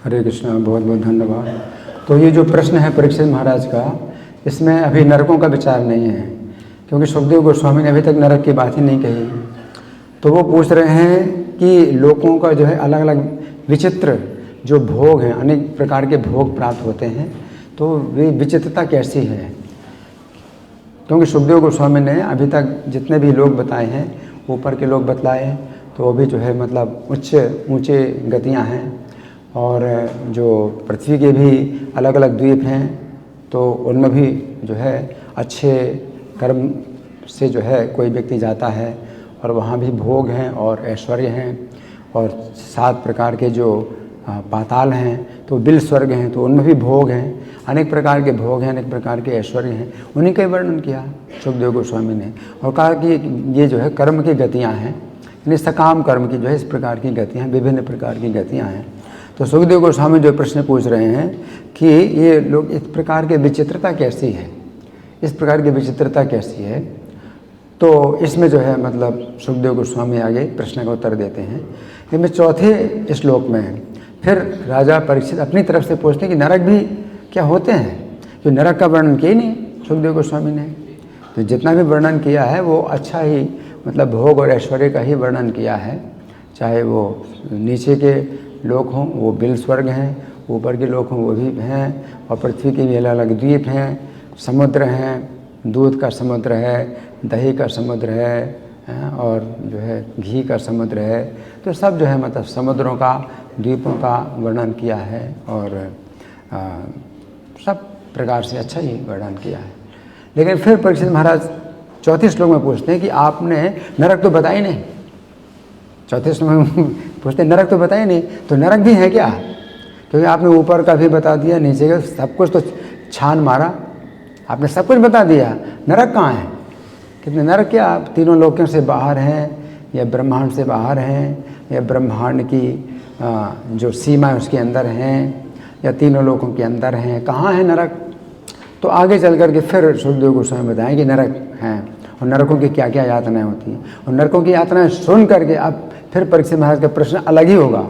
हरे कृष्णा, बहुत बहुत धन्यवाद। तो ये जो प्रश्न है परीक्षित महाराज का, इसमें अभी नरकों का विचार नहीं है, क्योंकि सुखदेव गोस्वामी ने अभी तक नरक की बात ही नहीं कही। तो वो पूछ रहे हैं कि लोगों का जो है अलग अलग विचित्र जो भोग हैं, अनेक प्रकार के भोग प्राप्त होते हैं, तो वे विचित्रता कैसी है। क्योंकि सुखदेव गोस्वामी ने अभी तक जितने भी लोग बताए हैं, ऊपर के लोग बतलाए, तो वो भी जो है मतलब ऊंचे गतियां हैं। और जो पृथ्वी के भी अलग अलग द्वीप हैं, तो उनमें भी जो है अच्छे कर्म से जो है कोई व्यक्ति जाता है, और वहाँ भी भोग हैं और ऐश्वर्य हैं, और 7 प्रकार के जो पाताल हैं, तो बिल स्वर्ग हैं, तो उनमें भी भोग हैं, अनेक प्रकार के भोग हैं, अनेक प्रकार के ऐश्वर्य हैं। उन्हीं का वर्णन किया सुखदेव गोस्वामी ने, और कहा कि ये जो है कर्म की गतियाँ हैं, यानी सकाम कर्म की जो है इस प्रकार की गतियाँ, विभिन्न प्रकार की गतियाँ हैं। तो सुखदेव गोस्वामी जो प्रश्न पूछ रहे हैं कि ये लोग इस प्रकार की विचित्रता कैसी है, इस प्रकार की विचित्रता कैसी है। तो इसमें जो है मतलब सुखदेव गोस्वामी आगे प्रश्न का उत्तर देते हैं। इसमें चौथे श्लोक में फिर राजा परीक्षित अपनी तरफ से पूछते हैं कि नरक भी क्या होते हैं, जो नरक का वर्णन किया ही नहीं सुखदेव गोस्वामी ने। तो जितना भी वर्णन किया है वो अच्छा ही मतलब भोग और ऐश्वर्य का ही वर्णन किया है, चाहे वो नीचे के लोग हों वो बिल स्वर्ग हैं, ऊपर के लोग हों वो भी हैं, और पृथ्वी के भी अलग अलग द्वीप हैं, समुद्र हैं, दूध का समुद्र है, दही का समुद्र है, और जो है घी का समुद्र है। तो सब जो है मतलब समुद्रों का, द्वीपों का वर्णन किया है, और सब प्रकार से अच्छा ही वर्णन किया है। लेकिन फिर परीक्षित महाराज चौथे श्लोक में पूछते हैं कि आपने नरक तो बताई नहीं। चौथे श्लोक में पूछते हैं नरक तो बताइए नहीं, तो नरक भी है क्या? क्योंकि आपने ऊपर का भी बता दिया, नीचे का सब कुछ तो छान मारा, आपने सब कुछ बता दिया, नरक कहाँ है? कितने नरक क्या आप तीनों लोकों से बाहर हैं, या ब्रह्मांड से बाहर हैं, या ब्रह्मांड की जो सीमा है उसके अंदर हैं, या तीनों लोकों के अंदर हैं, कहाँ है नरक? तो आगे चल करके फिर सुखदेव गोस्वामी बताएं कि नरक हैं, और नरकों की क्या क्या यातनाएं होती हैं। और नरकों की यातनाएं सुन करके अब फिर परीक्षित महाराज का प्रश्न अलग ही होगा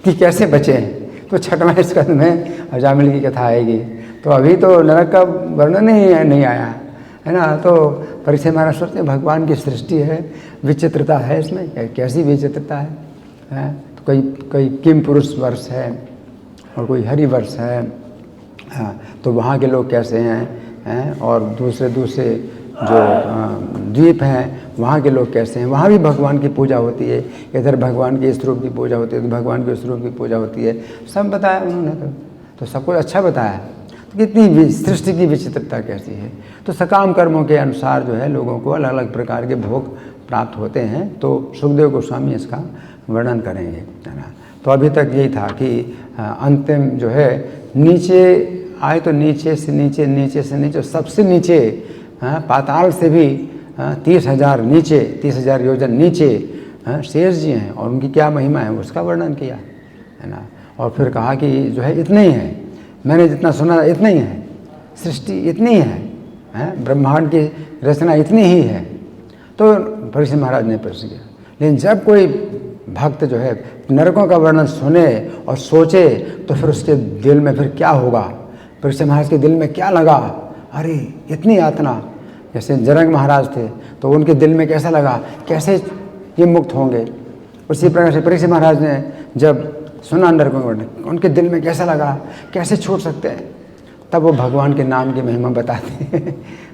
कि कैसे बचें। तो 6वें स्कंद में अजामिल की कथा आएगी। तो अभी तो नरक का वर्णन नहीं आया है ना। तो परीक्षित महाराज सोचते हैं भगवान की सृष्टि है, विचित्रता है इसमें, कैसी विचित्रता है? तो कोई किम पुरुष वर्ष है और कोई हरि वर्ष है, तो वहाँ के लोग कैसे हैं, और दूसरे जो द्वीप हैं वहाँ के लोग कैसे हैं, वहाँ भी भगवान की पूजा होती है, इधर भगवान के स्वरूप की पूजा होती है, तो भगवान के स्वरूप की पूजा होती है, सब बताया उन्होंने। तो सब कुछ अच्छा बताया। तो कितनी सृष्टि की विचित्रता कैसी है। तो सकाम कर्मों के अनुसार जो है लोगों को अलग अलग प्रकार के भोग प्राप्त होते हैं। तो सुखदेव गोस्वामी इसका वर्णन करेंगे, है ना। तो अभी तक यही था कि अंतिम जो है नीचे आए, तो नीचे से नीचे सबसे नीचे पाताल से भी 30,000 नीचे, 30,000 योजन नीचे शेष जी हैं, और उनकी क्या महिमा है उसका वर्णन किया, है ना। और फिर कहा कि जो है इतने ही है, मैंने जितना सुना इतना ही है, सृष्टि इतनी है, ब्रह्मांड की रचना इतनी ही है। तो परीक्षित महाराज ने प्रश्न किया, लेकिन जब कोई भक्त जो है नरकों का वर्णन सुने और सोचे, तो फिर उसके दिल में फिर क्या होगा? परीक्षित महाराज के दिल में क्या लगा? अरे इतनी यातना। जैसे जनक महाराज थे तो उनके दिल में कैसा लगा, कैसे ये मुक्त होंगे? उसी प्रकार से परीक्षित महाराज ने जब सुना नरकों का वर्णन, उनके दिल में कैसा लगा, कैसे छूट सकते हैं? तब वो भगवान के नाम की महिमा बताते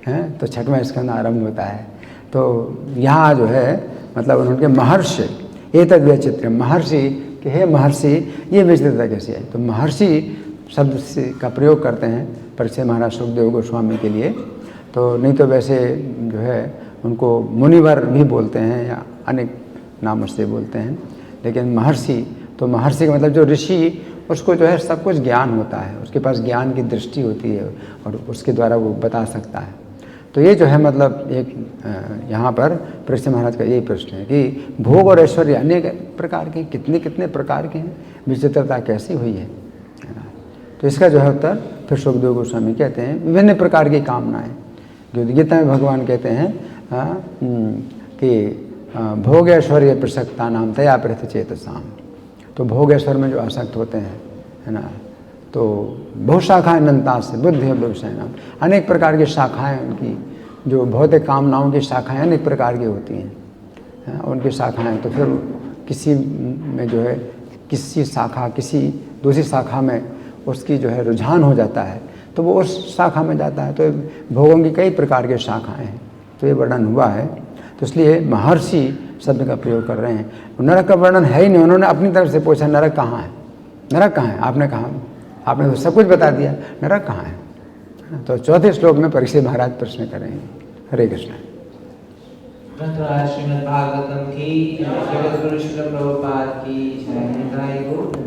हैं। तो 6वां स्कंद आरंभ होता है। तो यहाँ जो है मतलब उनके महर्षि एतद् वैचित्र्यम, महर्षि कि हे महर्षि ये विचित्रता कैसी है? तो महर्षि शब्द से का प्रयोग करते हैं परीक्षित महाराज सुखदेव गोस्वामी के लिए। तो नहीं तो वैसे जो है उनको मुनिवर भी बोलते हैं या अनेक नामों से बोलते हैं, लेकिन महर्षि, तो महर्षि का मतलब जो ऋषि, उसको जो है सब कुछ ज्ञान होता है, उसके पास ज्ञान की दृष्टि होती है और उसके द्वारा वो बता सकता है। तो ये जो है मतलब एक यहाँ पर परीक्षित महाराज का यही प्रश्न है कि भोग और ऐश्वर्य अनेक प्रकार के, कितने प्रकार के हैं, विचित्रता कैसी हुई है ना। तो इसका जो है उत्तर फिर सुखदेव गोस्वामी कहते हैं विभिन्न प्रकार की कामनाएं, जो गीता में भगवान कहते हैं कि भोग ऐश्वर्य प्रसक्ता नाम तया प्रथ चेतसाम। तो भोग ऐश्वर्य में जो आसक्त होते हैं, है ना। तो बहुत शाखाएं अनंता से बुद्धि व्यवसाय नाम, अनेक प्रकार की शाखाएं उनकी, जो भौतिक कामनाओं की शाखाएं अनेक प्रकार की होती हैं, उनकी शाखाएं। तो फिर किसी में जो है किसी शाखा, किसी दूसरी शाखा में उसकी जो है रुझान हो जाता है, तो वो उस शाखा में जाता है। तो भोगों की कई प्रकार की शाखाएं हैं, तो ये वर्णन हुआ है। तो इसलिए महर्षि शब्द का प्रयोग कर रहे हैं। नरक का वर्णन है ही नहीं। उन्होंने अपनी तरफ से पूछा नरक कहाँ है, नरक कहाँ है। आपने कहा, आपने तो सब कुछ बता दिया, नरक कहाँ है। तो चौथे श्लोक में परीक्षित महाराज प्रश्न करेंगे। हरे कृष्ण। श्रीमद् भागवतम की, जगत गुरु श्रील प्रभुपाद की जय।